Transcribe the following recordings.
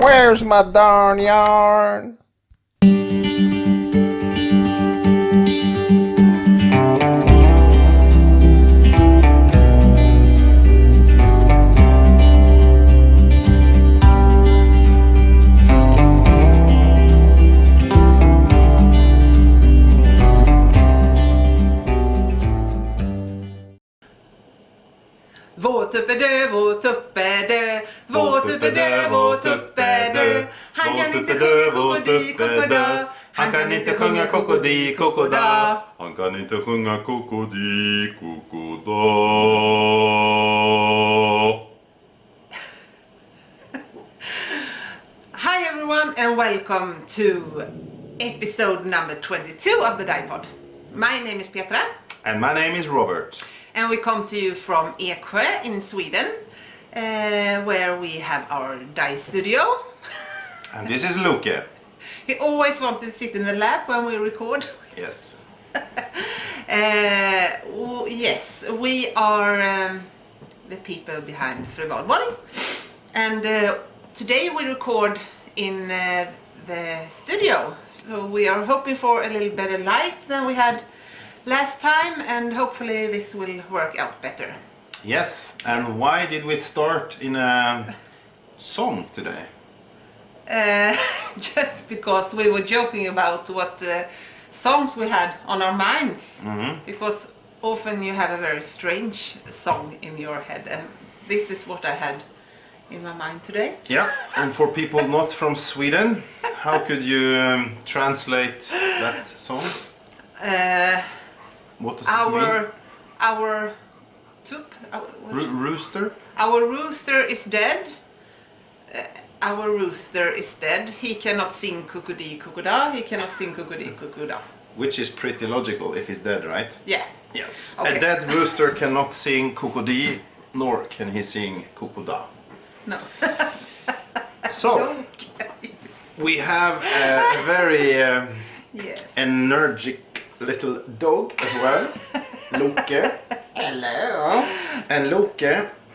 Where's my darn yarn? Vår tuppe dö, vår tuppe dö, vår tuppe dö, vår tuppe dö. Han kan inte sjunga kokodi kokoda, han kan inte sjunga kokodi kokoda. Han kan inte sjunga kokodi kokoda. Hi everyone and welcome to episode number 22 of the Dyepod. My name is Petra. And my name is Robert. And we come to you from Eksjö in Sweden, where we have our dye studio. And this is Luke. He always wants to sit in the lab when we record. Yes. Yes, we are the people behind Fru Valborg. And today we record in the studio. So we are hoping for a little better light than we had last time, and hopefully this will work out better. Yes, and why did we start in a song today? Just because we were joking about what songs we had on our minds. Because often you have a very strange song in your head, and this is what I had in my mind today. Yeah, and for people not from Sweden, how could you translate that song? What does it mean? Our Rooster? Our rooster is dead. Our rooster is dead. He cannot sing kokodi kokoda. He cannot sing kokodi kokoda. Which is pretty logical if he's dead, right? Yeah. Yes. Okay. A dead rooster cannot sing kokodi, nor can he sing kokoda. No. So, we have a very Yes. energetic little dog as well, Luke. Hello. And Luke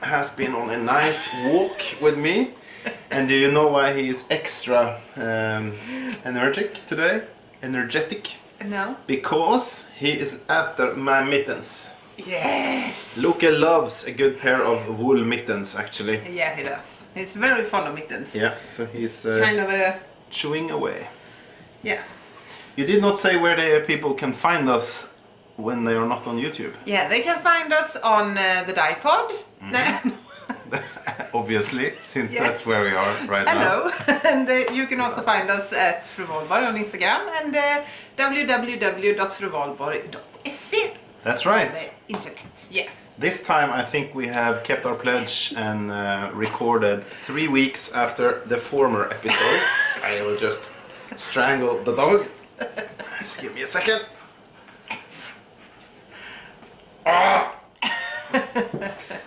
has been on a nice walk with me. And do you know why he is extra energetic today? Energetic? No. Because he is after my mittens. Yes. Luke loves a good pair of wool mittens, actually. Yeah, he does. He's very fond of mittens. Yeah, so he's Kind of a chewing away. yeah. You did not say where the people can find us when they are not on YouTube. Yeah, they can find us on the Dyepod. Obviously, since Yes. that's where we are right now. Hello. And you can also find us at Fru Valborg on Instagram and www.fruvalborg.se. That's on right. the internet. Yeah. This time I think we have kept our pledge and recorded 3 weeks after the former episode. I will just strangle the dog. Just give me a second. Ah!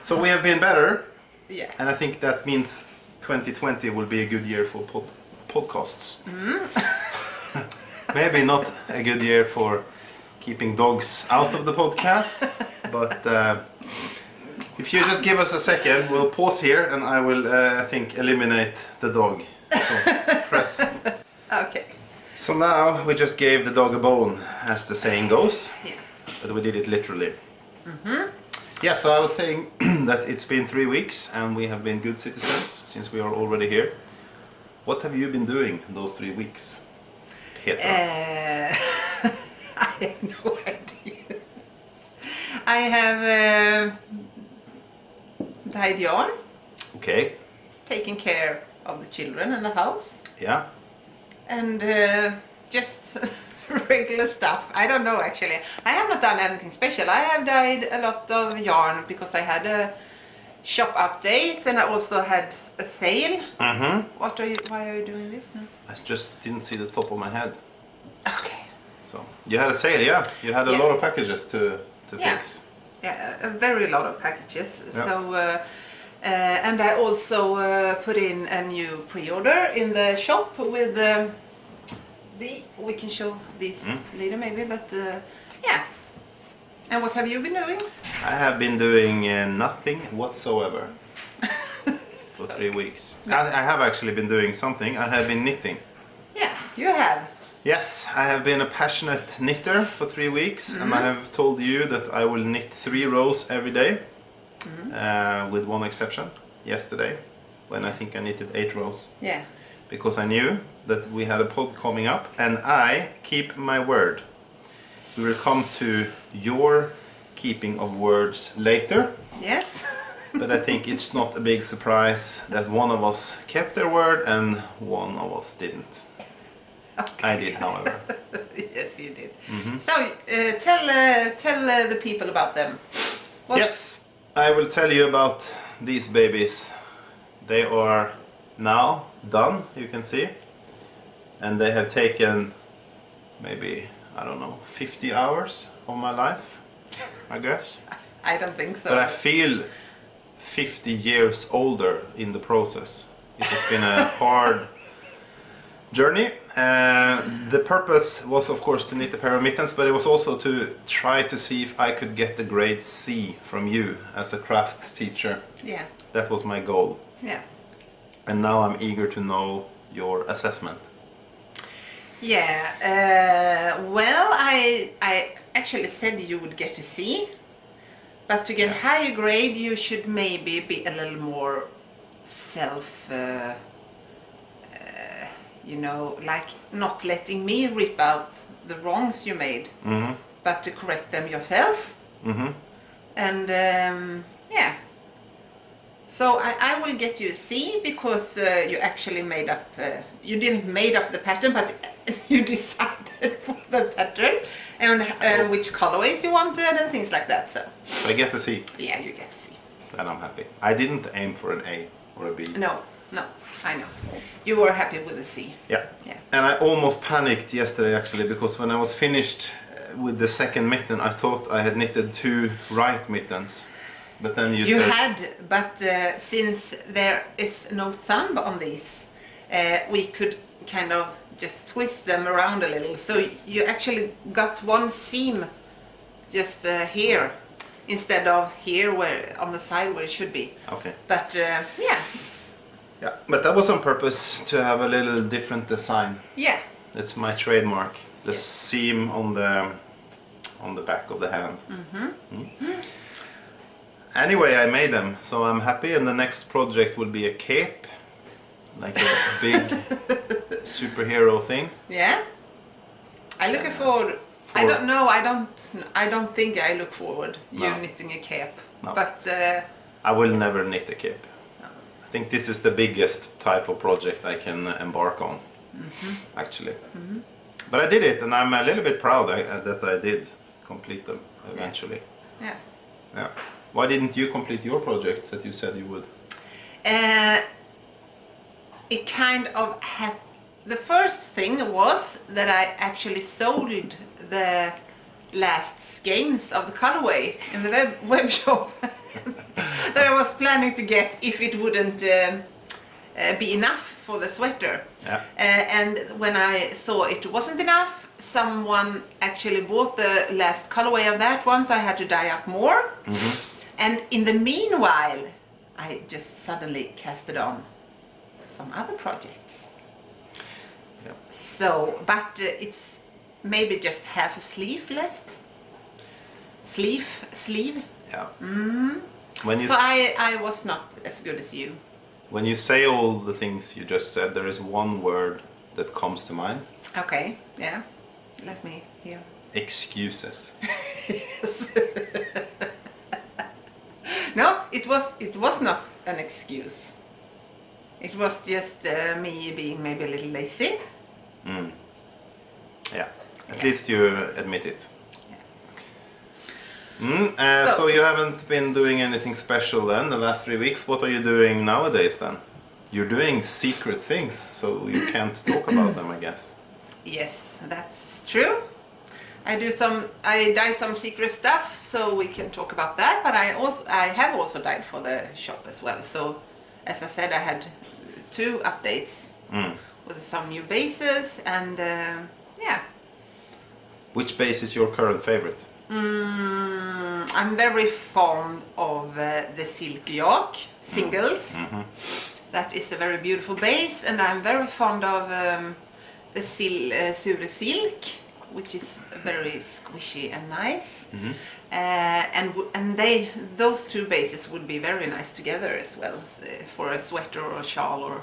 So we have been better, Yeah. and I think that means 2020 will be a good year for podcasts. Maybe not a good year for keeping dogs out of the podcast, but if you just give us a second, we'll pause here and I will, I think, eliminate the dog. So press. Okay. So now we just gave the dog a bone, as the saying goes, Yeah. but we did it literally. Yeah, so I was saying that it's been 3 weeks and we have been good citizens since we are already here. What have you been doing those 3 weeks, Petra? I have no idea. I have dyed yarn, Okay, taken care of the children and the house, yeah. and just regular stuff. I don't know actually. I have not done anything special. I have dyed a lot of yarn because I had a shop update and I also had a sale. Why are you doing this now? I just didn't see the top of my head. Okay. So you had a sale, yeah. You had a Yeah. lot of packages to Yeah. fix. Yeah, a very lot of packages. Yeah. So, and I also put in a new pre-order in the shop with we can show this later maybe, but yeah. And what have you been doing? I have been doing nothing whatsoever. for 3 weeks. I have actually been doing something. I have been knitting. Yeah, you have. Yes, I have been a passionate knitter for 3 weeks, and I have told you that I will knit 3 rows every day, with one exception, yesterday, when I think I knitted 8 rows. Yeah. Because I knew that we had a pod coming up, and I keep my word. We will come to your keeping of words later. Yes. But I think it's not a big surprise that one of us kept their word and one of us didn't. Okay. I did, however. Yes, you did. So tell the people about them. Yes, I will tell you about these babies. They are now done, you can see. And they have taken maybe, I don't know, 50 hours of my life, I guess. I don't think so. But I feel 50 years older in the process. It has been a hard journey. The purpose was, of course, to knit a pair of mittens, but it was also to try to see if I could get the grade C from you as a crafts teacher. Yeah. That was my goal. Yeah. And now I'm eager to know your assessment. Yeah. Well, I actually said you would get a C. But to get a higher grade, you should maybe be a little more like not letting me rip out the wrongs you made, but to correct them yourself. And yeah. So I will get you a C because you actually made up, you didn't made up the pattern, but you decided for the pattern and which colorways you wanted and things like that. So I get a C. Yeah, you get a C. Then I'm happy. I didn't aim for an A or a B. No, I know. You were happy with a C. Yeah. Yeah. And I almost panicked yesterday actually, because when I was finished with the second mitten, I thought I had knitted 2 right mittens. But then you said... had, but since there is no thumb on these, we could kind of just twist them around a little. So you actually got one seam just here instead of here where on the side where it should be. Okay. But yeah. Yeah, but that was on purpose to have a little different design. Yeah. It's my trademark. The seam on the back of the hand. Anyway, I made them, so I'm happy, and the next project will be a cape, like a big superhero thing. Yeah. I look forward. I don't know. I don't think I look forward. No. You knitting a cape, No. but I will never knit a cape. No. I think this is the biggest type of project I can embark on, actually. But I did it, and I'm a little bit proud that I did complete them eventually. Yeah. Yeah. Why didn't you complete your projects that you said you would? It kind of the first thing was that I actually sold the last skeins of the colorway in the web shop that I was planning to get if it wouldn't be enough for the sweater. Yeah. And when I saw it wasn't enough, someone actually bought the last colorway of that one, so I had to dye up more. And in the meanwhile, I just suddenly casted on some other projects. Yep. So, but it's maybe just half a sleeve left. Sleeve. Yeah. When you So I was not as good as you. When you say all the things you just said, there is one word that comes to mind. Okay, yeah. Let me hear. Excuses. Yes. No, it was not an excuse. It was just me being maybe a little lazy. Yeah, at least you admit it. Yeah. So you haven't been doing anything special then the last 3 weeks. What are you doing nowadays then? You're doing secret things, so you can't talk about them, I guess. Yes, that's true. I dye some secret stuff, so we can talk about that. But I have also dyed for the shop as well. So, as I said, I had 2 updates with some new bases, and yeah. Which base is your current favorite? I'm very fond of the Silk Yak singles. that is a very beautiful base, and I'm very fond of the Sure Silk, which is very squishy and nice. And those two bases would be very nice together as well, for a sweater or a shawl or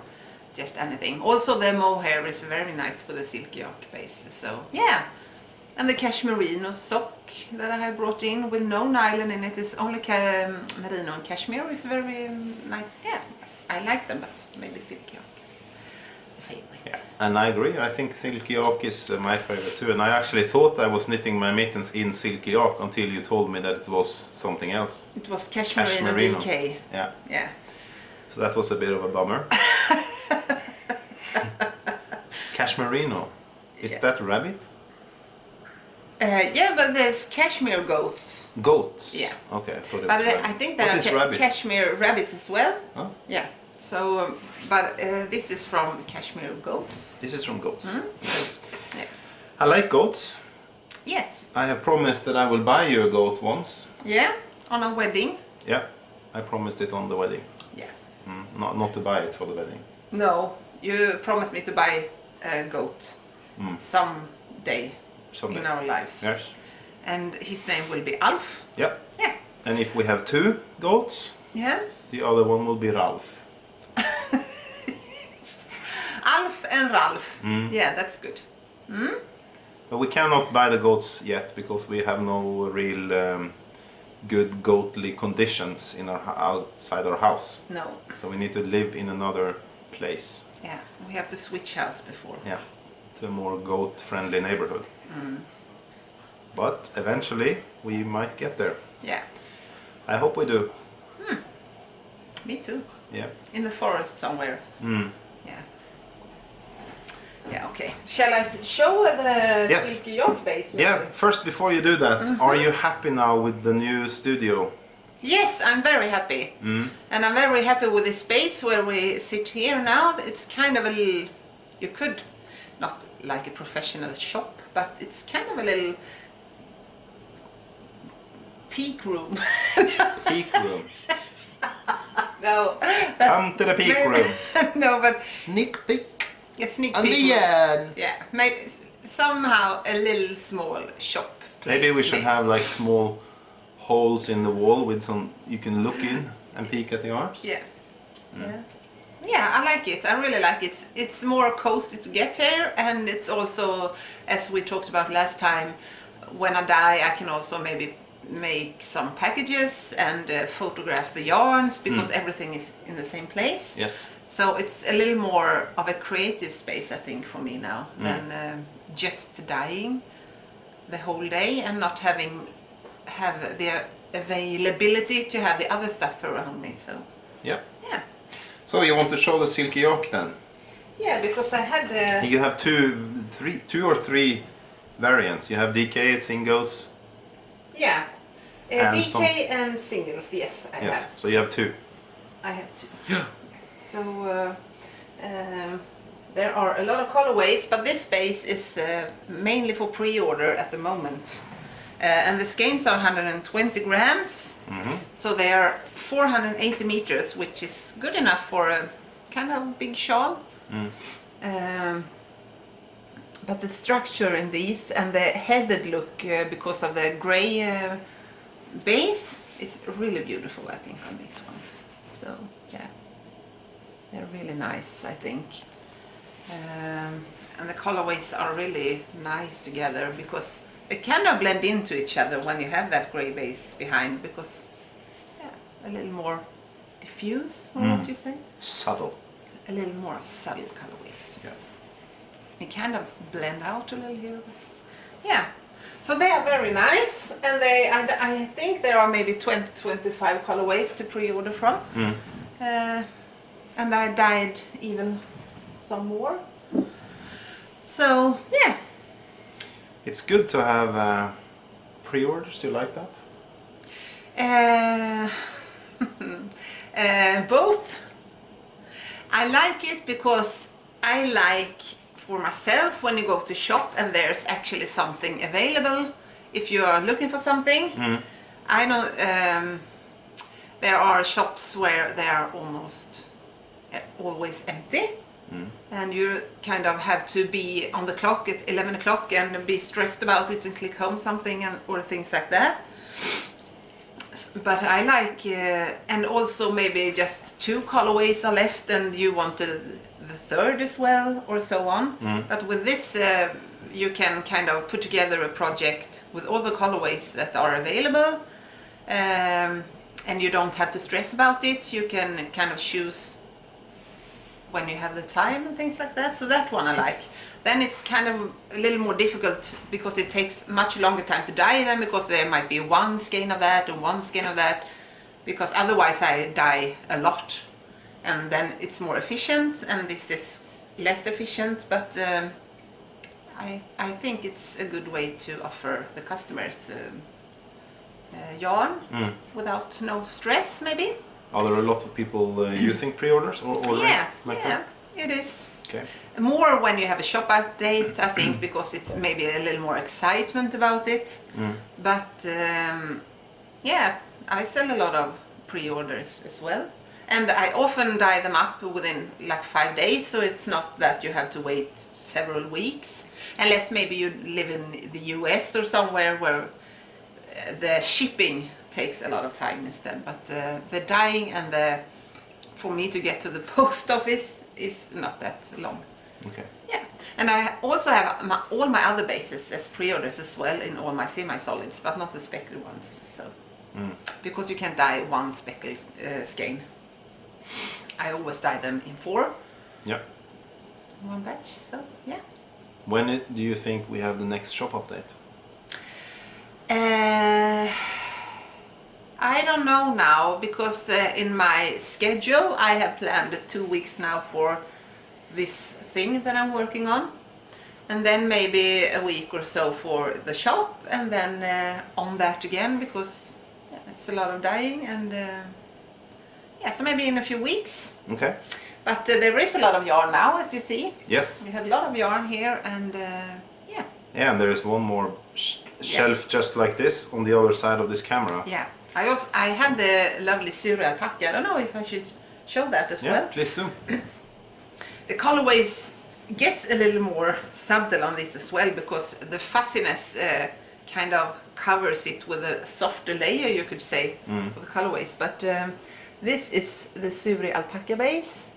just anything. Also the mohair is very nice for the silky oak base. So yeah, and the cashmerino sock that I have brought in with no nylon in it, is only merino and cashmere, is very nice. Yeah, I like them, but maybe silky oak is the favorite. Yeah, and I agree. I think silky oak is my favorite too. And I actually thought I was knitting my mittens in silky oak until you told me that it was something else. It was cashmerino DK. Yeah. Yeah. So that was a bit of a bummer. Cashmerino. Is that rabbit? Yeah, but there's cashmere goats. Goats? Yeah. Okay, I thought it But was rabbit. I think there What is are rabbit? cashmere rabbits as well. Oh. Yeah. So, but this is from cashmere goats. This is from goats. Yeah. I like goats. Yes. I have promised that I will buy you a goat once. Yeah. On a wedding. Yeah, I promised it on the wedding. Yeah. Not to buy it for the wedding. No, you promised me to buy a goat someday Someday. in our lives. Yes. And his name will be Alf. Yeah. Yeah. And if we have 2 goats, Yeah. the other one will be Ralph. Alf and Ralph. Yeah, that's good. But we cannot buy the goats yet because we have no real good goatly conditions in outside our house. No. So we need to live in another place. Yeah, we have to switch house before. Yeah, to a more goat-friendly neighborhood. But eventually we might get there. Yeah. I hope we do. Me too. Yeah. In the forest somewhere. Mm. Yeah. Yeah, okay. Shall I show the Yes. silky yoke base? maybe? Yeah, first before you do that, are you happy now with the new studio? Yes, I'm very happy. And I'm very happy with the space where we sit here now. It's kind of a little, you could, not like a professional shop, but it's kind of a little peak room. Peak room. No, Come to the peak room. No, but Sneak peek. a sneak And peek the room. end. Yeah, maybe somehow a little small shop. Maybe we place, should have like small holes in the wall with some, you can look in and peek at the arms. Yeah. Yeah. Yeah, I like it. I really like it. It's more cozy to get here, and it's also, as we talked about last time, when I die I can also maybe make some packages and photograph the yarns, because everything is in the same place. Yes. So it's a little more of a creative space, I think, for me now than just dyeing the whole day and not have the availability to have the other stuff around me. So Yeah. yeah. So you want to show the silky yoke then? Yeah, because I had You have two or three variants. You have DK singles. yeah, And DK and singles. Yes, I Yes. have. So you have 2. I have two. So there are a lot of colorways, but this base is mainly for pre-order at the moment. And the skeins are 120 grams, so they are 480 meters, which is good enough for a kind of big shawl. But the structure in these and the headed look, because of the gray base, is really beautiful, I think, on these ones. So yeah, they're really nice, I think. And the colorways are really nice together, because they kind of blend into each other when you have that gray base behind, because yeah, a little more diffuse, or what you say? Subtle. A little more subtle colorways. Yeah. They kind of blend out a little here, but yeah. So they are very nice, and I think there are maybe 20-25 colorways to pre-order from. And I dyed even some more. So yeah. It's good to have pre-orders. Do you like that? Both. I like it because I like, for myself, when you go to shop and there's actually something available. If you are looking for something, I know there are shops where they are almost always empty. And you kind of have to be on the clock at 11 o'clock and be stressed about it and click home something or things like that. But I like, and also maybe just 2 colorways are left and you want the third as well, or so on. But with this you can kind of put together a project with all the colorways that are available, and you don't have to stress about it. You can kind of choose when you have the time and things like that. So that one I like. Then it's kind of a little more difficult because it takes much longer time to dye them, because there might be 1 skein of that and 1 skein of that, because otherwise I dye a lot, and then it's more efficient, and this is less efficient. But I think it's a good way to offer the customers yarn without no stress, maybe. Are there a lot of people using pre-orders already? Yeah, it is. Okay. More when you have a shop update, I think, because it's maybe a little more excitement about it. But yeah, I sell a lot of pre-orders as well. And I often dye them up within like 5 days, so it's not that you have to wait several weeks. Unless maybe you live in the US or somewhere where the shipping takes a lot of time instead. But the dyeing and for me to get to the post office is not that long. Okay. Yeah, and I also have all my other bases as pre-orders as well in all my semi-solids, but not the speckled ones. So because you can dye 1 speckled skein, I always dye them in 4. Yeah. 1 batch. So yeah. When do you think we have the next shop update? I don't know now, because in my schedule I have planned 2 weeks now for this thing that I'm working on, and then maybe a week or so for the shop, and then on that again, because it's a lot of dyeing, and yeah, so maybe in a few weeks. Okay. But there is a lot of yarn now, as you see. Yes. We have a lot of yarn here, and yeah. Yeah, and there is one more shelf just like this on the other side of this camera. Yeah. I have the lovely Suri alpaca. I don't know if I should show that as well. Yeah, please do. The colorways gets a little more subtle on this as well, because the fuzziness kind of covers it with a softer layer, you could say, for the colorways. But this is the Suri alpaca base,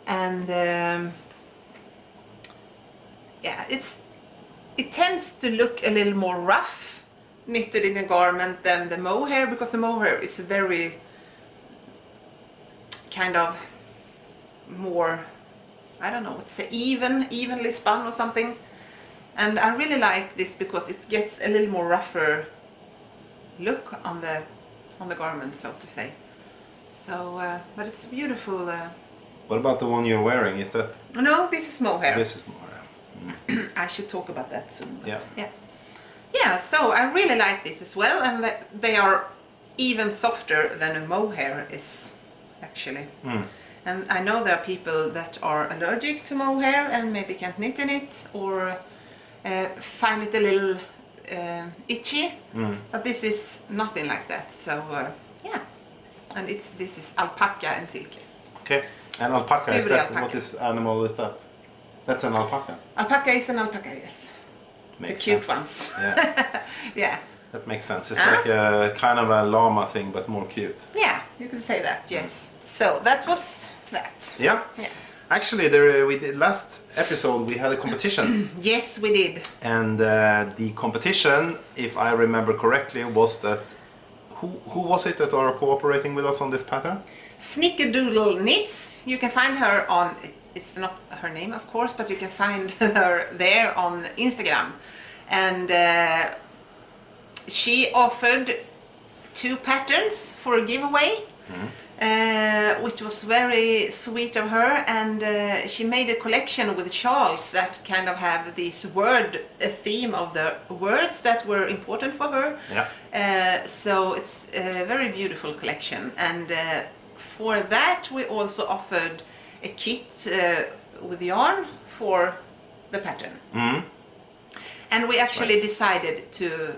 and yeah, it tends to look a little more rough knitted in a garment than the mohair, because the mohair is very kind of more, I don't know, it's evenly spun or something. And I really like this because it gets a little more rougher look on the garment, so to say. So but it's beautiful. What about the one you're wearing? Is that? No, this is mohair. This is mohair. I should talk about that soon. Yeah. Yeah, so I really like this as well, and they are even softer than a mohair is, actually. And I know there are people that are allergic to mohair and maybe can't knit in it, or find it a little itchy, but this is nothing like that. So yeah, and this is alpaca and silky. Okay, and alpaca, is that, alpaca. what is animal is that? That's an alpaca? Alpaca is an alpaca, yes. Makes the cute sense. ones. Yeah. Yeah. That makes sense. It's like a kind of a llama thing, but more cute. Yeah, you can say that, yes. So that was that. Yeah. Yeah. Actually, we did last episode we had a competition. Yes, we did. And the competition, if I remember correctly, was that who was it that are cooperating with us on this pattern? Snickerdoodle Knits. You can find her on, it's not her name of course, but you can find her there on Instagram. And she offered 2 patterns for a giveaway, which was very sweet of her. And she made a collection with Charles that kind of have this a theme of the words that were important for her. Yeah. So it's a very beautiful collection. And for that we also offered a kit with yarn for the pattern. And we actually decided to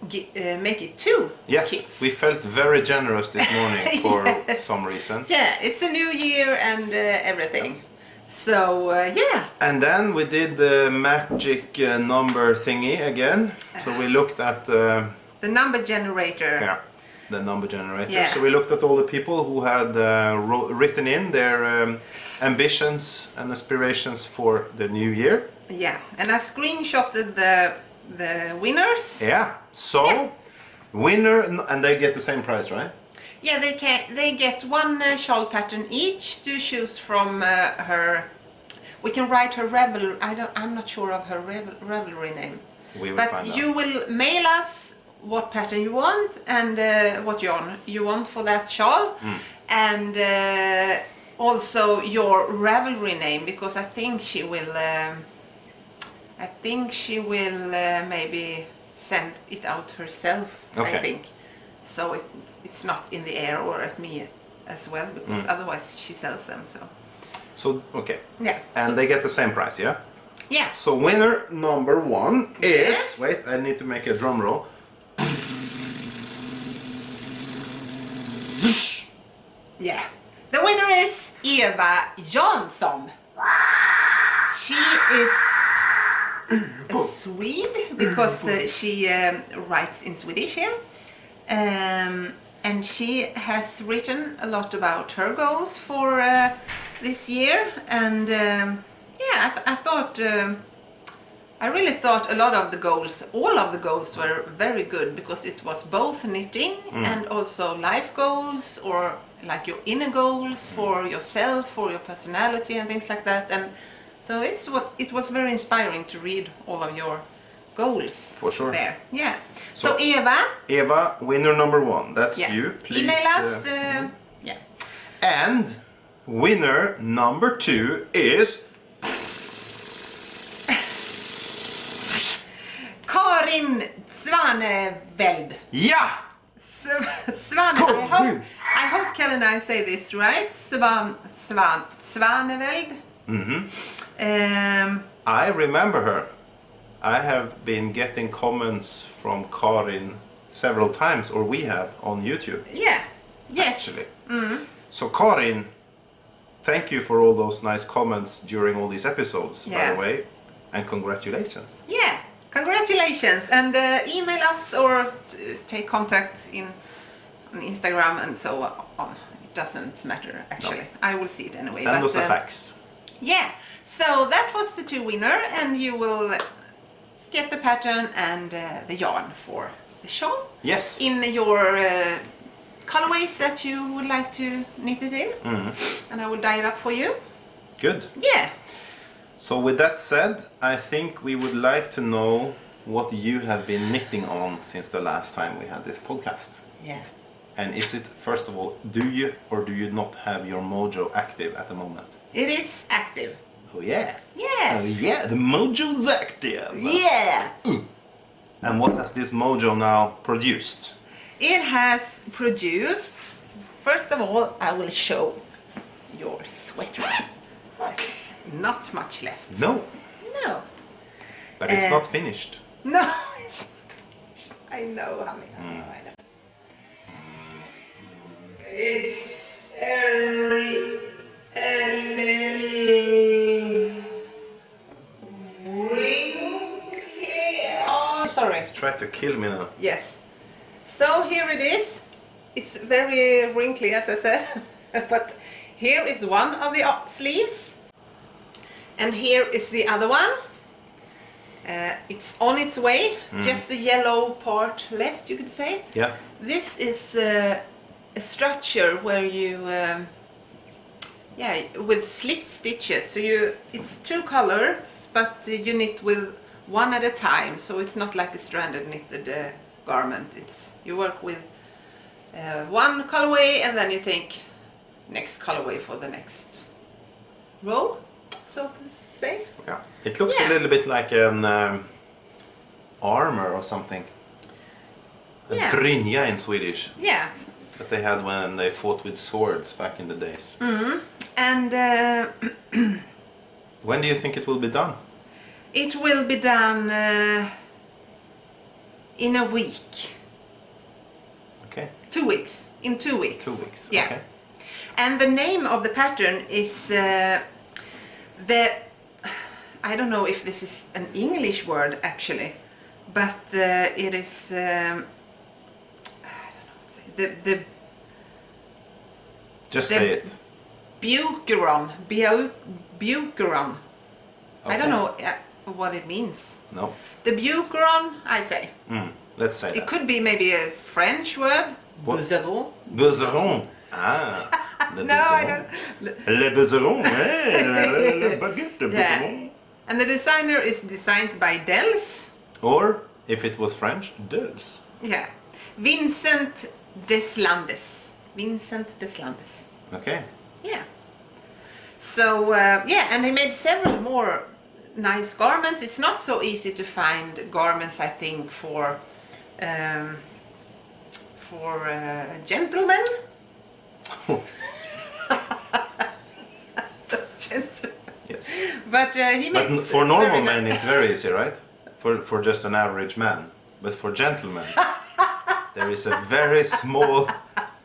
make it 2 Yes, kits. we felt very generous this morning for Yes. some reason. Yeah, it's a new year and everything. So yeah. And then we did the magic number thingy again. So we looked at The number generator. the number generator. Yeah. So we looked at all the people who had written in their ambitions and aspirations for the new year. Yeah, and I screenshotted the winners. Yeah. So winner, and they get the same prize, right? Yeah, they get one shawl pattern each to choose from her. We can write her I'm not sure of her revelry name. We will But find you out. will mail us what pattern you want and what yarn you want for that shawl, and also your revelry name, because I think she will. Maybe send it out herself. Okay. I think so. It's not in the air or at me as well, because otherwise she sells them. So okay. Yeah. And they get the same price, yeah? Yeah. So winner number 1 is... Yes. Wait, I need to make a drum roll. Yeah. The winner is Eva Jansson. She is a Swede because she writes in Swedish here. And she has written a lot about her goals for this year. And I really thought a lot of the goals, all of the goals were very good, because it was both knitting and also life goals, or like your inner goals for yourself, for your personality and things like that. And so it was very inspiring to read all of your goals. For sure. There. Yeah. So So Eva, winner number 1, that's you. Please email us. Yeah. And winner number 2 is... Karin Svaneveld. Yeah! Svane. I hope Kel and I say this right. Svaneveld. I remember her. I have been getting comments from Karin several times, or we have, on YouTube. Yeah. Yes. Actually. So Karin, thank you for all those nice comments during all these episodes, by the way, and congratulations. Yeah. Congratulations, and email us or take contact on Instagram and so on. It doesn't matter actually. No. I will see it anyway. Send us a fax. Yeah. So that was the 2 winner, and you will get the pattern and the yarn for the shawl. Yes. In your colorways that you would like to knit it in, and I will dye it up for you. Good. Yeah. So with that said, I think we would like to know what you have been knitting on since the last time we had this podcast. Yeah. And is it, first of all, do you or do you not have your mojo active at the moment? It is active. Oh yeah. Yes. Oh yeah, the mojo's active. Yeah. And what has this mojo now produced? It has produced, first of all, I will show your sweater. There's not much left. No. No. But it's not finished. No. I know, honey. I know. It's a sorry. Try to kill me now. Yes. So here it is. It's very wrinkly, as I said. But here is one of the sleeves. And here is the other one. It's on its way. Just the yellow part left, you could say. Yeah. This is a structure where you, with slip stitches. So it's 2 colors, but you knit with one at a time. So it's not like a stranded knitted garment. You work with one colorway, and then you take next colorway for the next row, so to say. Yeah. It looks a little bit like an armor or something. Yeah. Brynja in Swedish. Yeah. That they had when they fought with swords back in the days. And when do you think it will be done? it will be done in a week. Okay. 2 weeks. In 2 weeks. 2 weeks. Yeah. Okay. And the name of the pattern is I don't know if this is an English word actually, but it is I don't know what to say. The Just the say it. Bucheron. Bucheron. I don't Okay. know what it means. No. The Bucheron, I say. Let's say It that. could be maybe a French word. What? Buzeron. Buzzeron. Ah. Le No, I buzzeron. don't. Le buzzeron. Le baguette de Yeah. buzzeron. And the designer is designed by Dels. Or, if it was French, Dulce. Yeah. Vincent Deslandes. Vincent Deslandes. Okay. Yeah. So, yeah, and he made several more nice garments. It's not so easy to find garments, I think, for gentlemen. Gentlemen. Yes. But he But makes for normal very men, nice- it's very easy, right? For just an average man. But for gentlemen, there is a very small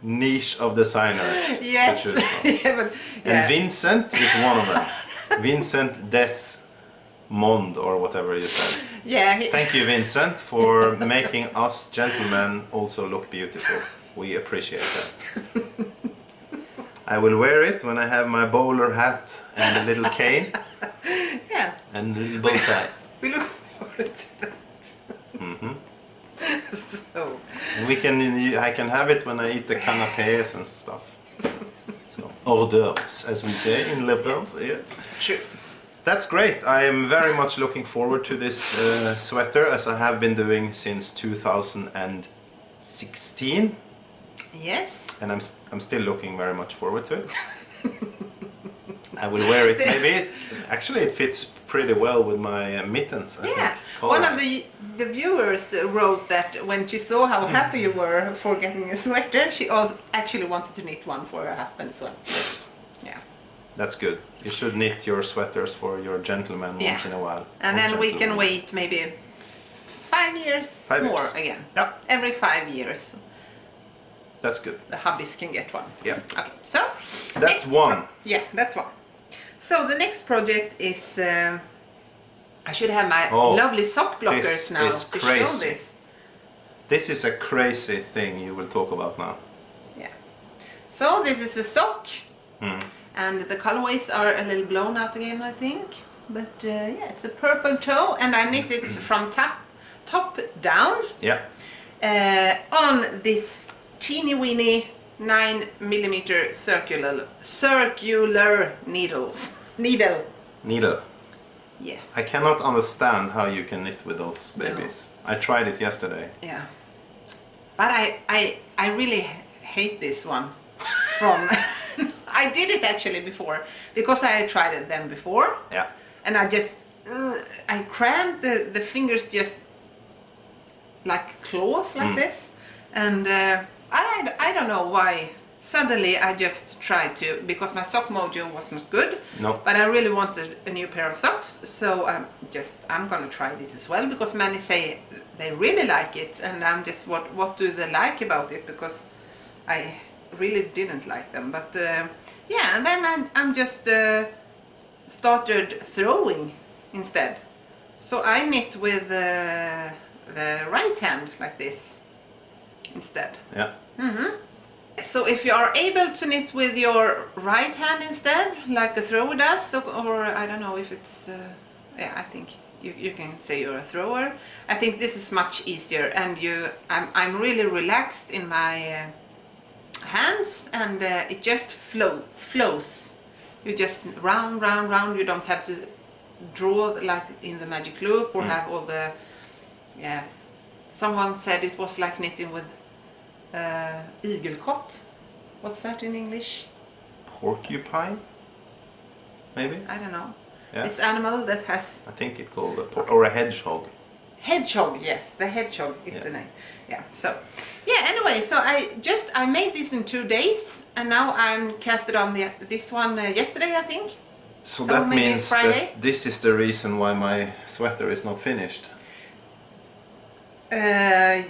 niche of designers Yes. to choose from. Yeah, but, And yeah. Vincent is one of them. Vincent Desmond, or whatever you said. Yeah, Thank you, Vincent, for making us gentlemen also look beautiful. We appreciate that. I will wear it when I have my bowler hat and a little cane yeah. and a little bow tie. We look forward to that. Mhm. So, And I can have it when I eat the canapés and stuff. So, hors d'oeuvres, as we say in Le France, yes. true. That's great. I am very much looking forward to this sweater, as I have been doing since 2016, Yes. and I'm still looking very much forward to it. I will wear it. Maybe it fits pretty well with my mittens. I Yeah. think. One of Colors. the viewers wrote that when she saw how happy you were for getting a sweater, she also actually wanted to knit one for her husband as well. Yes. Yeah. That's good. You should knit your sweaters for your gentlemen Yeah. once in a while. And Or then we can gentlewomen. wait maybe 5 years 5 more years. again. Yeah, Every 5 years, that's good. the hubbies can get one. Yeah. Okay, so That's next one. Yeah, that's one. So the next project is I should have my Oh, lovely sock blockers this now is to show crazy. this. This is a crazy thing you will talk about now. Yeah. So this is a sock, Mm. and the colorways are a little blown out again, I think. But yeah, it's a purple toe, and I knit it from top down Yeah. on this teeny weeny 9mm circular needle. Needle. Yeah. I cannot understand how you can knit with those babies. I tried it yesterday. Yeah. But I really hate this one from I did it actually before because I had tried it then before, Yeah. and I just I crammed the fingers just like claws like this, and I don't know why suddenly I just tried to, because my sock mojo was not good. No. But I really wanted a new pair of socks, so I'm gonna try this as well, because many say they really like it, and I'm just what do they like about it, because I really didn't like them. But yeah, and then I'm just started throwing instead. So I knit with the right hand like this instead. Yeah. So if you are able to knit with your right hand instead, like a thrower does, or I don't know if it's, yeah, I think you can say you're a thrower. I think this is much easier, and I'm really relaxed in my hands, and it just flows. You just round, you don't have to draw like in the magic loop or have all the, yeah. Someone said it was like knitting with igelkott. What's that in English? Porcupine? Maybe? I don't know. Yeah. This animal that has I think it's called or a hedgehog. hedgehog. Yes, the hedgehog is Yeah. the name. Yeah. So yeah. Anyway, so I made this in 2 days, and now I'm casted on this one yesterday, I think. So Oh, that maybe means Friday? that this is the reason why my sweater is not finished. Yeah.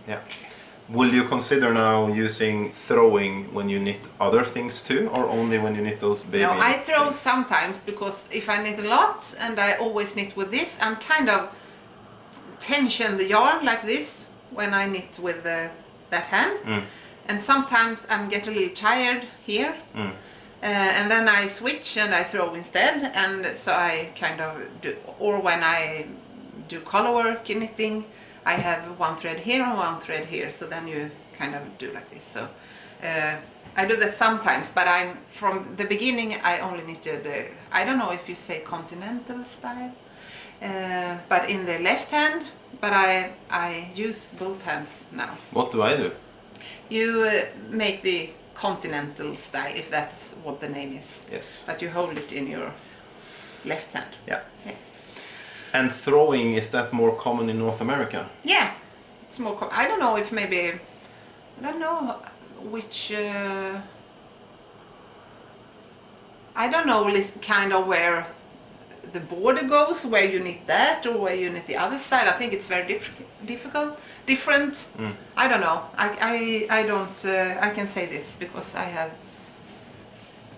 Yeah. Will you consider now using throwing when you knit other things too, or only when you knit those baby? No, I throw things? sometimes because if I knit a lot and I always knit with this, I'm kind of tension the yarn like this when I knit with that hand. And sometimes I'm get a little tired here. And then I switch and I throw instead, and so I kind of do, or when I do color work in knitting, I have one thread here and one thread here, so then you kind of do like this. So I do that sometimes, but I'm from the beginning I only knitted, I don't know if you say continental style, but in the left hand, but I use both hands now. What do I do? You make the continental style, if that's what the name is. Yes. But you hold it in your left hand. Yeah. And throwing, is that more common in North America? Yeah, it's more I don't know if maybe, I don't know which, I don't know kind of where the border goes, where you knit that or where you knit the other style. I think it's very different. I don't know. I don't, I can say this because I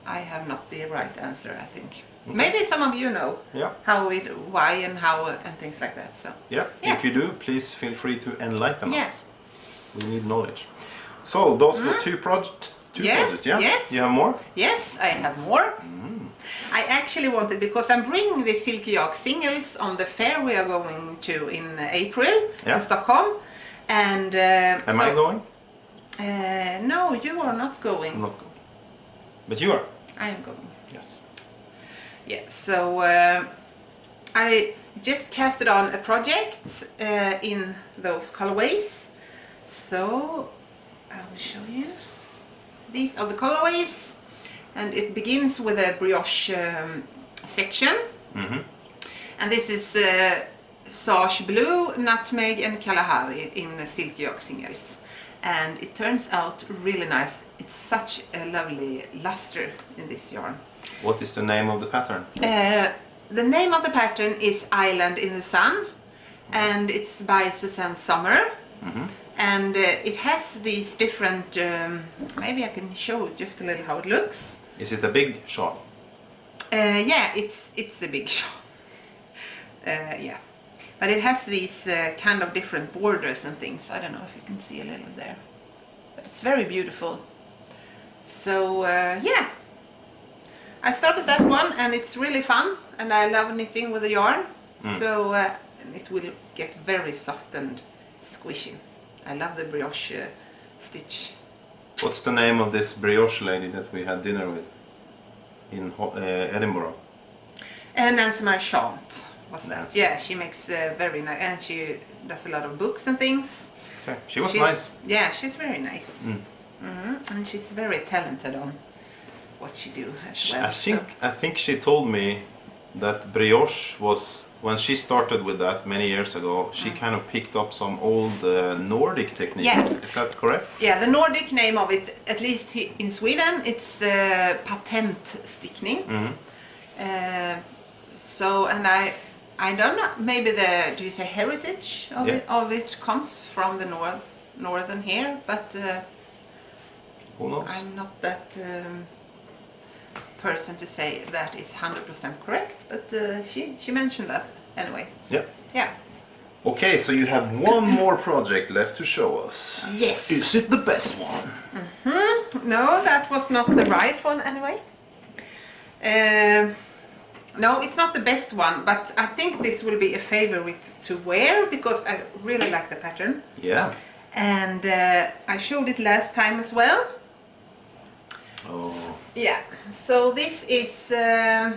have not the right answer, I think. Okay. Maybe some of you know why and how and things like that. So yeah, if you do, please feel free to enlighten us. We need knowledge. So those were two projects. Yeah. Yes. You have more? Yes, I have more. I actually wanted, because I'm bringing the Silky Yark singles on the fair we are going to in April in Stockholm. And am I going? No, you are not going. I'm not going. But you are? I am going. Yes. Yeah, so I just casted on a project in those colorways. So I will show you. These are the colorways, and it begins with a brioche section. And this is Sage Blue, Nutmeg and Kalahari in Silky Yark singles. And it turns out really nice. It's such a lovely luster in this yarn. What is the name of the pattern? The name of the pattern is Island in the Sun, and it's by Suzanne Sommer. And it has these different, maybe I can show just a little how it looks. Is it a big shawl? Yeah, it's a big shawl. Yeah, but it has these kind of different borders and things. I don't know if you can see a little there, but it's very beautiful. So yeah, I started that one and it's really fun, and I love knitting with the yarn. So it will get very soft and squishy. I love the brioche stitch. What's the name of this brioche lady that we had dinner with in Edinburgh? Nancy Marchant was that. Nancy. Yeah, she makes very nice, and she does a lot of books and things. Okay. She was nice. Yeah, she's very nice. And she's very talented on what she do as well. I think she told me that brioche was, when she started with that many years ago, she kind of picked up some old Nordic techniques. Yes. Is that correct? Yeah, the Nordic name of it, at least in Sweden, it's patent stickning. So, and I don't know, maybe do you say heritage of it comes from the northern here, but who knows? I'm not that person to say that is 100% correct, but she mentioned that anyway. Yeah. Okay, so you have one more project left to show us. Yes. Is it the best one? No, that was not the right one anyway. No, it's not the best one, but I think this will be a favorite to wear because I really like the pattern. Yeah. And I showed it last time as well. Oh. Yeah, so this is the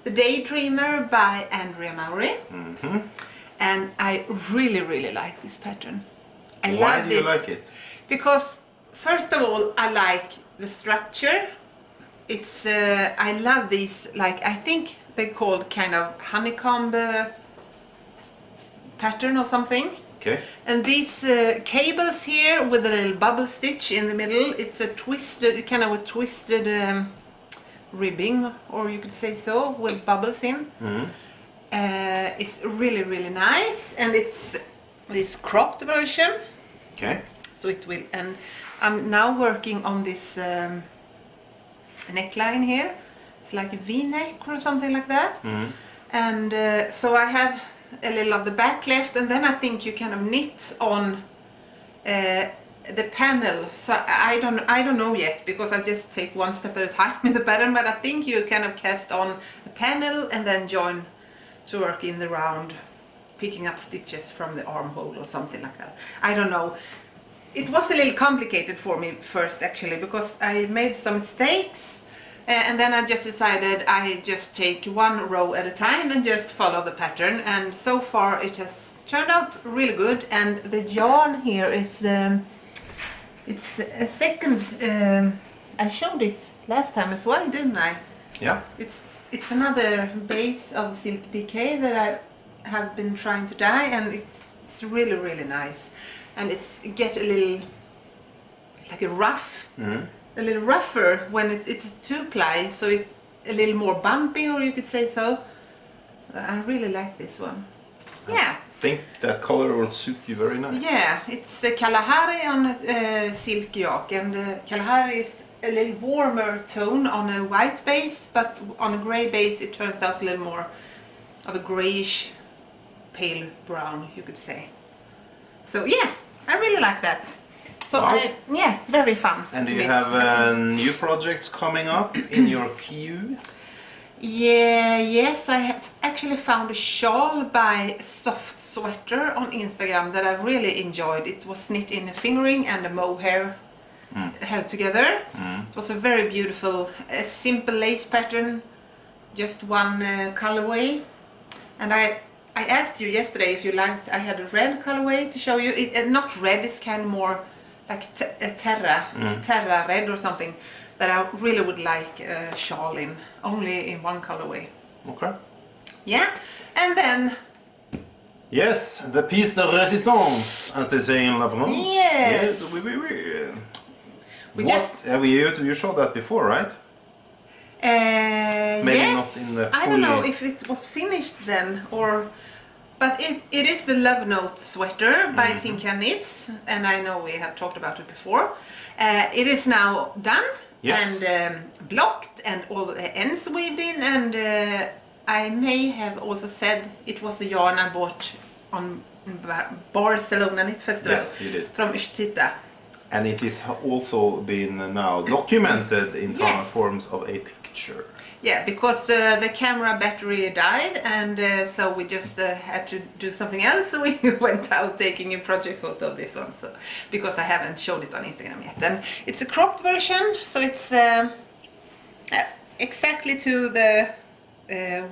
Daydreamer by Andrea Mowry. And I really like this pattern. Why do you like it? Because first of all, I like the structure. It's I love these, like, I think they called kind of honeycomb pattern or something. Okay. And these cables here with a little bubble stitch in the middle, it's a twisted, kind of a twisted ribbing, or you could say so, with bubbles in. It's really nice, and it's this cropped version. Okay. So it will, and I'm now working on this neckline here. It's like a V-neck or something like that. And so I have a little of the back left, and then I think you kind of knit on the panel. So I don't know yet, because I just take one step at a time in the pattern, but I think you kind of cast on the panel and then join to work in the round, picking up stitches from the armhole or something like that. I don't know. It was a little complicated for me first, actually, because I made some mistakes, and then I just decided I just take one row at a time and just follow the pattern, and so far it has turned out really good. And the yarn here is it's a second, I showed it last time as well, didn't I? Yeah. It's another base of Silk DK that I have been trying to dye, and it's really nice. And it's get a little, like a rough, a little rougher when it's 2-ply, so it's a little more bumpy, or you could say so. I really like this one. Yeah. I think that color will suit you very nice. Yeah, it's Kalahari on a silk yoke, and Kalahari is a little warmer tone on a white base, but on a grey base it turns out a little more of a greyish pale brown, you could say. So yeah, I really like that. So wow. Yeah, very fun. And do you have new projects coming up in your queue? Yeah, yes, I have actually found a shawl by Soft Sweater on Instagram that I really enjoyed. It was knit in a fingering and a mohair held together. It was a very beautiful, simple lace pattern, just one colorway. And I asked you yesterday if you liked, I had a red colorway to show you. Not red, it's kind of more like a terra red or something, that I really would like a shawl in, only in one colorway. Okay. Yeah, and then... Yes, the piece de résistance, as they say in La France. Yes. Yes, oui. You showed that before, right? Maybe yes. not in the I don't know if it was finished then, or... But it is the Love Note sweater by Tinka Knits, and I know we have talked about it before. It is now done. Yes. And blocked, and all the ends weaved in, and I may have also said it was a yarn I bought on Barcelona Knit Festival. Yes, you did. From Ushtita. And it is also been now documented in forms of a picture. Yeah, because the camera battery died, and so we just had to do something else, so we went out taking a project photo of this one, so because I haven't showed it on Instagram yet. And it's a cropped version, so it's exactly to the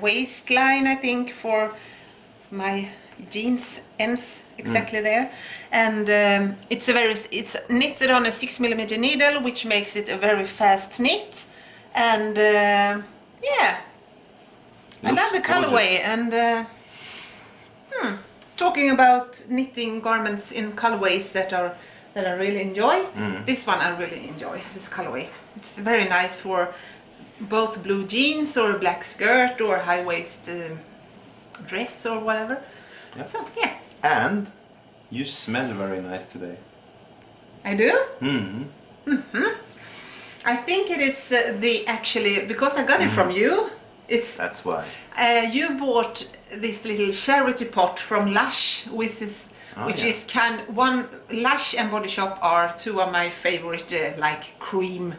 waistline, I think, for my jeans ends, exactly there. And it's knitted on a 6mm needle, which makes it a very fast knit. And yeah, I love the colorway. And talking about knitting garments in colorways that I really enjoy, this one I really enjoy, this colorway. It's very nice for both blue jeans or a black skirt or high waist dress or whatever. Yep. So yeah. And you smell very nice today. I do? I think it is actually, because I got it from you. That's why. You bought this little charity pot from Lush, which is Lush and Body Shop are two of my favorite like cream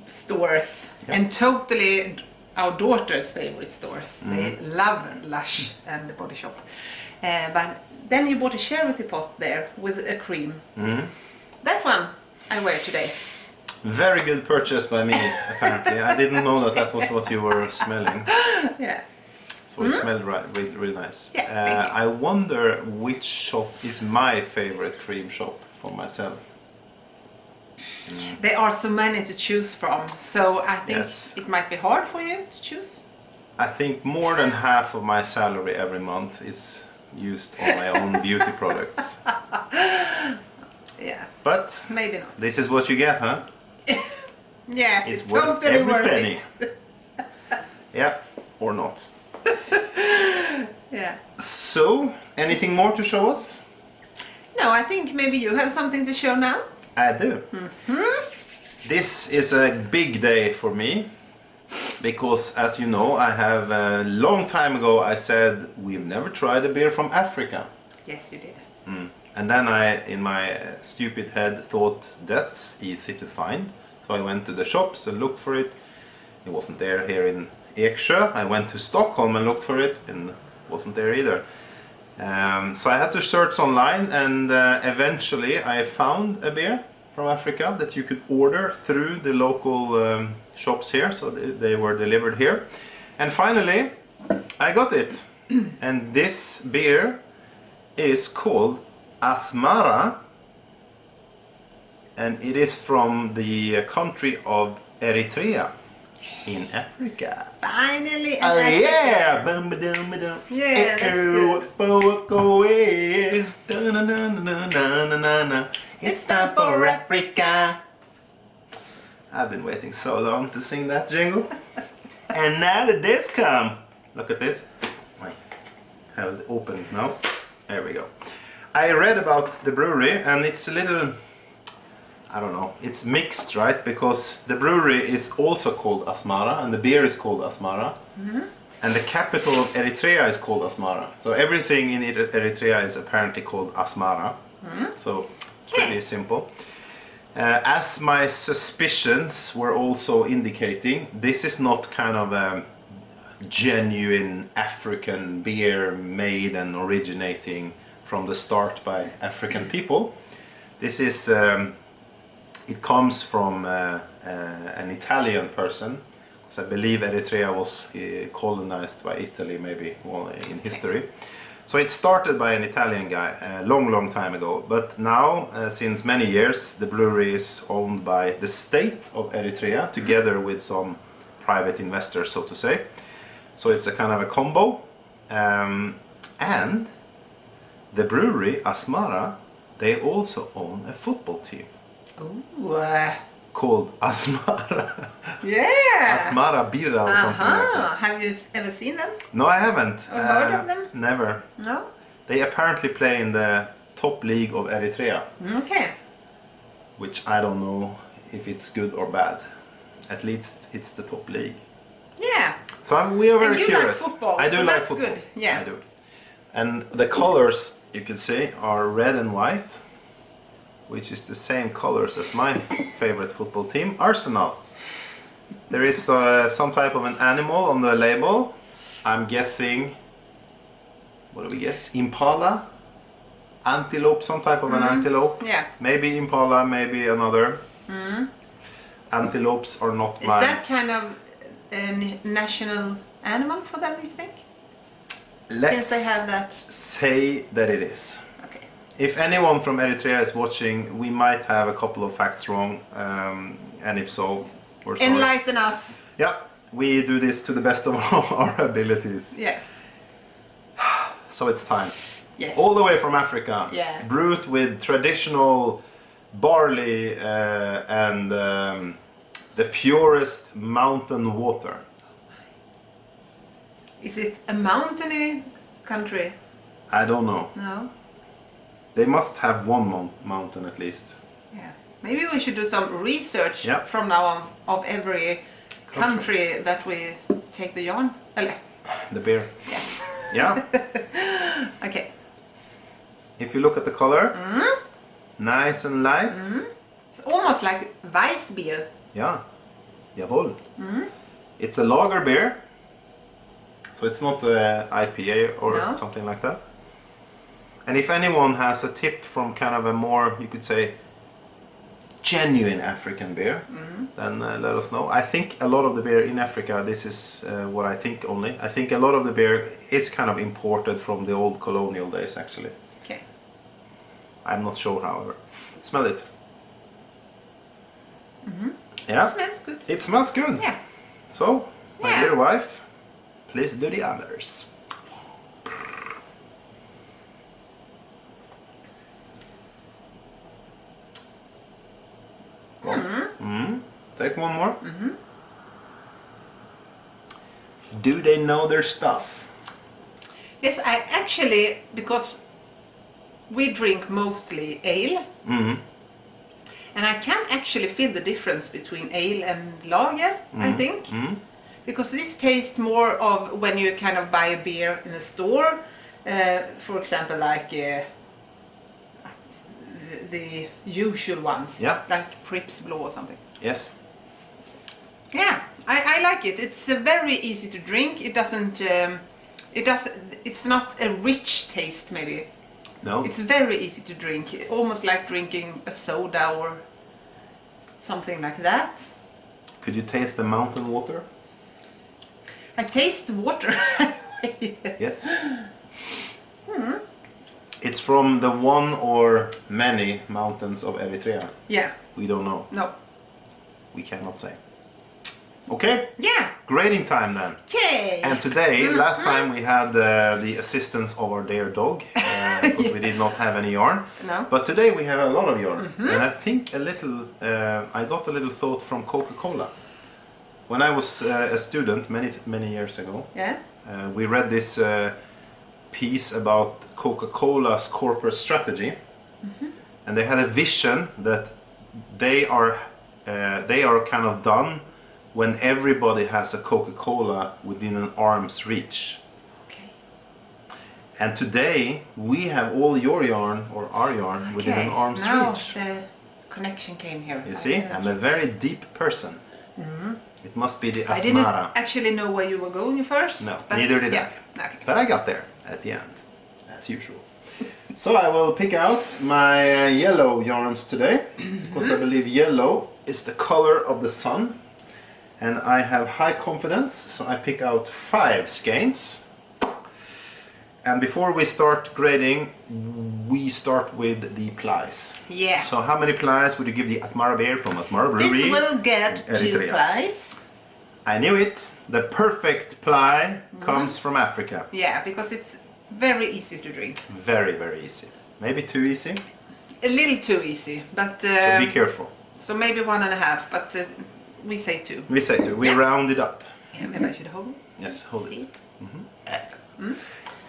stores, and totally our daughter's favorite stores. They love Lush and the Body Shop. But then you bought a charity pot there with a cream. That one I wear today. Very good purchase by me, apparently. I didn't know that was what you were smelling. Yeah. So it smelled really nice. Yeah, I wonder which shop is my favorite cream shop for myself. There are so many to choose from, so I think it might be hard for you to choose. I think more than half of my salary every month is used on my own beauty products. Yeah. But maybe not. This is what you get, huh? Yeah, it's totally every worth penny. it. Yeah, or not. Yeah. So, anything more to show us? No, I think maybe you have something to show now. I do. This is a big day for me because, as you know, I have a long time ago I said we've never tried a beer from Africa. Yes, you did. And then I, in my stupid head, thought that's easy to find. So I went to the shops and looked for it. It wasn't there here in Eksjö. I went to Stockholm and looked for it and it wasn't there either. So I had to search online, and eventually I found a beer from Africa that you could order through the local shops here. So they were delivered here. And finally I got it. And this beer is called Asmara, and it is from the country of Eritrea in Africa. Finally, Oh yeah! Yeah, that's good. It's time for Africa. I've been waiting so long to sing that jingle. And now the days come. Look at this. I have it open now. There we go. I read about the brewery, and it's a little, I don't know, it's mixed, right? Because the brewery is also called Asmara, and the beer is called Asmara. And the capital of Eritrea is called Asmara. So everything in Eritrea is apparently called Asmara. So pretty simple. As my suspicions were also indicating, this is not kind of a genuine African beer made and originating from the start by African people. This is, it comes from an Italian person, because I believe Eritrea was colonized by Italy maybe in history. So it started by an Italian guy a long time ago, but now since many years the brewery is owned by the state of Eritrea together with some private investors, so to say. So it's a kind of a combo, and the brewery Asmara, they also own a football team. Ooh. Called Asmara. Yeah. Asmara Birra or something like that. Have you ever seen them? No, I haven't. Or heard of them? Never. No? They apparently play in the top league of Eritrea. Okay. Which I don't know if it's good or bad. At least it's the top league. Yeah. So we are very and you curious. like football, I do so like that's football. Good. Yeah. I do. And the colors, you can see, are red and white, which is the same colors as my favorite football team, Arsenal. There is some type of an animal on the label. I'm guessing, what do we guess? Impala? Antelope, some type of an antelope. Yeah. Maybe impala, maybe another. Antelopes are not Is my... that kind of a national animal for them, you think? Let's Since they have that. say that it is. Okay. If anyone from Eritrea is watching, we might have a couple of facts wrong, and if so, we're sorry. Enlighten us. Yeah, we do this to the best of our abilities. Yeah. So it's time. Yes. All the way from Africa. Yeah. Brewed with traditional barley and the purest mountain water. Is it a mountainy country? I don't know. No. They must have one mountain at least. Yeah. Maybe we should do some research Yeah. from now on of every country that we take the yarn. Eller? The beer. Yeah. Yeah. Okay. If you look at the color, nice and light. It's almost like Weissbier. Yeah. Jawohl. It's a lager beer. So it's not a IPA or No. something like that. And if anyone has a tip from kind of a more, you could say, genuine African beer, then let us know. I think a lot of the beer in Africa, this is what I think only. I think a lot of the beer is kind of imported from the old colonial days actually. Okay. I'm not sure, however. Smell it. Yeah. It smells good. It smells good. Yeah. So, my Yeah. dear wife, please do the honors. Take one more. Do they know their stuff? Yes, I actually, because we drink mostly ale, and I can actually feel the difference between ale and lager, I think. Because this tastes more of when you kind of buy a beer in a store, for example, like the usual ones, like Pripps Blå or something. Yes. Yeah, I like it. It's very easy to drink. It doesn't. It's not a rich taste, maybe. No. It's very easy to drink, almost like drinking a soda or something like that. Could you taste the mountain water? I taste water. Yes. It's from the one or many mountains of Eritrea. Yeah. We don't know. No. We cannot say. Okay. Yeah. Grading time then. Okay. And today, last time we had the assistance of our dear dog because we did not have any yarn. No. But today we have a lot of yarn, and I think a little. I got a little thought from Coca-Cola. When I was a student many years ago, we read this piece about Coca-Cola's corporate strategy, and they had a vision that they are kind of done when everybody has a Coca-Cola within an arm's reach. Okay. And today we have all your yarn or our yarn within an arm's reach. The connection came here. You see, I'm a very deep person. It must be the I didn't Asmara. actually know where you were going first. No, but neither did I. Okay. But I got there at the end, as usual. So I will pick out my yellow yarns today, because I believe yellow is the color of the sun. And I have high confidence, so I pick out 5 skeins. And before we start grading, we start with the plies. Yeah. So how many plies would you give the Asmara beer from Asmara Brewery? This will get 2 Eritrea. plies. I knew it. The perfect ply comes from Africa. Yeah, because it's very easy to drink. Very, very easy. Maybe too easy. A little too easy, but... So be careful. So maybe 1.5, but we say 2. We say 2. We round it up. Yeah, maybe I should hold it. Yes, hold See it. it.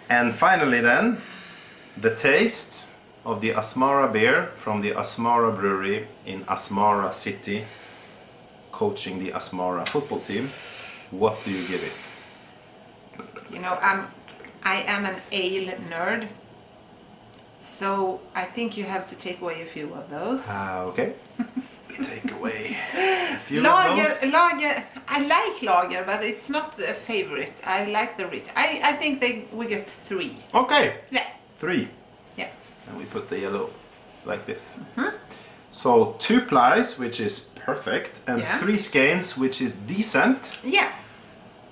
And finally then, the taste of the Asmara beer from the Asmara Brewery in Asmara City, coaching the Asmara football team. What do you give it? You know, I am an ale nerd, so I think you have to take away a few of those. Okay. We take away a few of those. Lager, I like lager, but it's not a favorite. I like the rich. I think we get 3. Okay. Yeah. 3. Yeah. And we put the yellow like this. So 2 plies, which is perfect, and 3 skeins, which is decent. Yeah.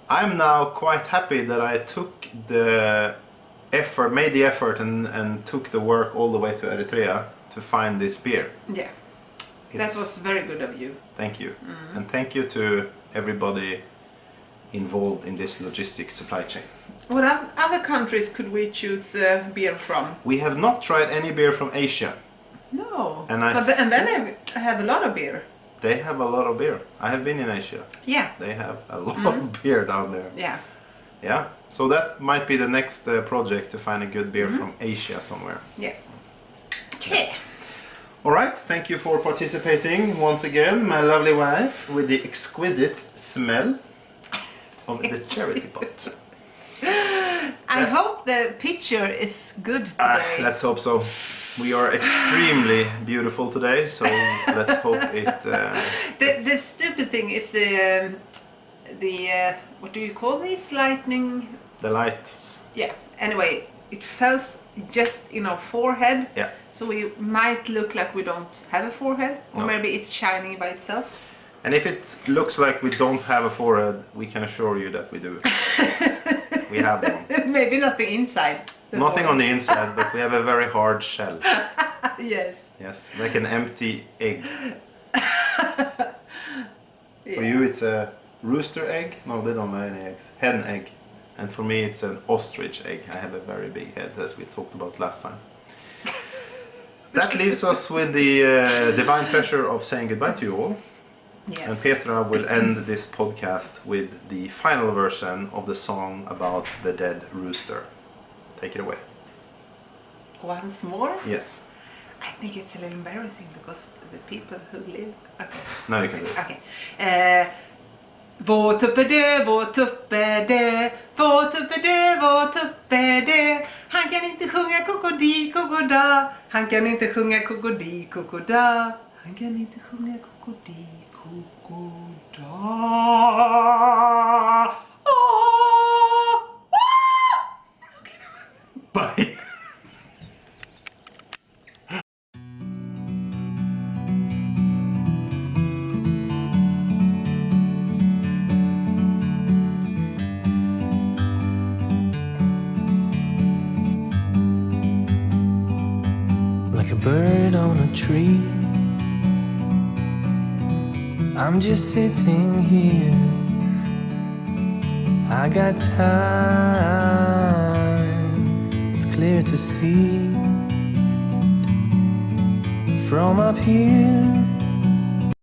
I'm now quite happy that I took the effort, made the effort, and took the work all the way to Eritrea to find this beer. Yeah. That was very good of you. Thank you. And thank you to everybody involved in this logistic supply chain. What other countries could we choose beer from? We have not tried any beer from Asia. No. And then I have a lot of beer. They have a lot of beer. I have been in Asia. Yeah. They have a lot of beer down there. Yeah. Yeah. So that might be the next project, to find a good beer from Asia somewhere. Yeah. Okay. Yes. All right. Thank you for participating once again, my lovely wife, with the exquisite smell of the charity pot. I hope the picture is good today. Let's hope so. We are extremely beautiful today, so let's hope it... The stupid thing is the what do you call these? Lightning? The lights. Yeah. Anyway, it fell just in our forehead. Yeah. So we might look like we don't have a forehead. Or No. maybe it's shining by itself. And if it looks like we don't have a forehead, we can assure you that we do. We have one. Maybe nothing inside. Nothing on the inside, but we have a very hard shell. Yes. Yes, like an empty egg. For Yeah. you it's a rooster egg? No, they don't lay any eggs. Hen egg. And for me it's an ostrich egg. I have a very big head, as we talked about last time. That leaves us with the divine pleasure of saying goodbye to you all. Yes. And Petra will end this podcast with the final version of the song about the dead rooster. take it away. Once more? Yes. I think it's a little embarrassing because the people who live... Okay. Now you can do it. Okay. Vår tuppe dö, vår tuppe dö, vår tuppe dö, vår tuppe dö. Han kan inte sjunga kokodi kokoda. Han kan inte sjunga kokodi kokoda. Han kan inte sjunga kokodi kokoda. Bye. Like a bird on a tree, I'm just sitting here. I got time, it's clear to see. From up here